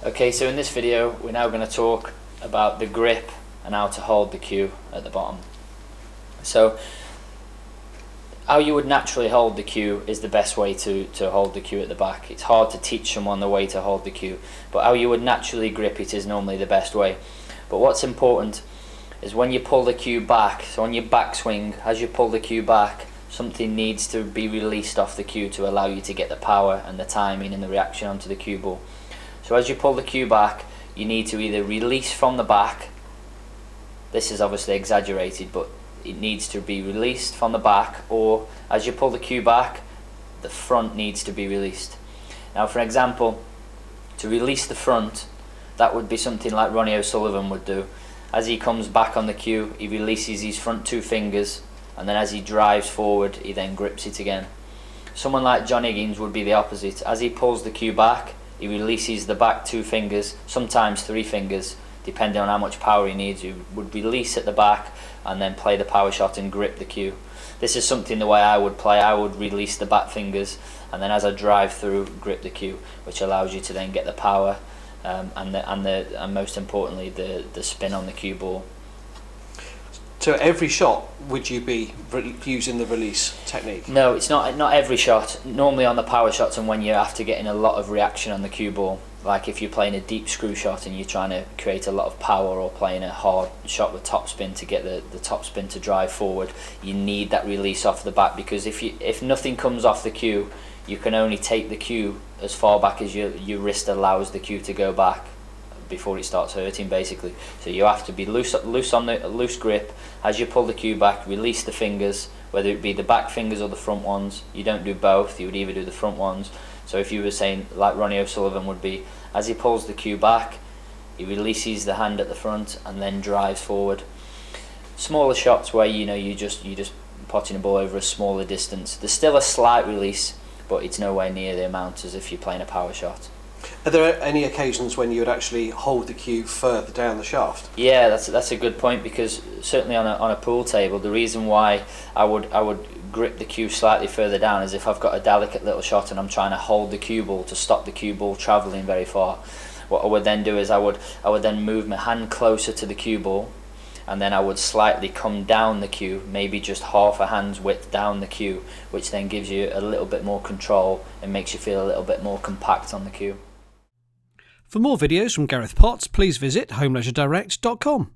Okay, so in this video we're now going to talk about the grip and how to hold the cue at the bottom. So how you would naturally hold the cue is the best way to hold the cue at the back. It's hard to teach someone the way to hold the cue, but how you would naturally grip it is normally the best way. But what's important is when you pull the cue back, so on your backswing, as you pull the cue back, something needs to be released off the cue to allow you to get the power and the timing and the reaction onto the cue ball. So as you pull the cue back, you need to either release from the back. This is obviously exaggerated, but it needs to be released from the back, or as you pull the cue back, the front needs to be released. Now, for example, to release the front, that would be something like Ronnie O'Sullivan would do. As he comes back on the cue, he releases his front two fingers, and then as he drives forward, he then grips it again. Someone like John Higgins would be the opposite. As he pulls the cue back, he releases the back two fingers, sometimes three fingers, depending on how much power he needs. He would release at the back and then play the power shot and grip the cue. This is something the way I would play. I would release the back fingers, and then as I drive through, grip the cue, which allows you to then get the power and most importantly the spin on the cue ball. So every shot would you be using the release technique? No, it's not every shot. Normally on the power shots and when you're after getting a lot of reaction on the cue ball, like if you're playing a deep screw shot and you're trying to create a lot of power, or playing a hard shot with topspin to get the topspin to drive forward, you need that release off the back, because if nothing comes off the cue, you can only take the cue as far back as your wrist allows the cue to go back before it starts hurting, basically. So you have to be loose grip. As you pull the cue back, release the fingers, whether it be the back fingers or the front ones. You don't do both, you would either do the front ones. So if you were saying, like Ronnie O'Sullivan would be, as he pulls the cue back, he releases the hand at the front and then drives forward. Smaller shots where you're just potting a ball over a smaller distance, there's still a slight release, but it's nowhere near the amount as if you're playing a power shot. Are there any occasions when you would actually hold the cue further down the shaft? Yeah, that's a good point, because certainly on a pool table, the reason why I would grip the cue slightly further down is if I've got a delicate little shot and I'm trying to hold the cue ball to stop the cue ball travelling very far. What I would then do is I would then move my hand closer to the cue ball, and then I would slightly come down the cue, maybe just half a hand's width down the cue, which then gives you a little bit more control and makes you feel a little bit more compact on the cue. For more videos from Gareth Potts, please visit HomeleisureDirect.com.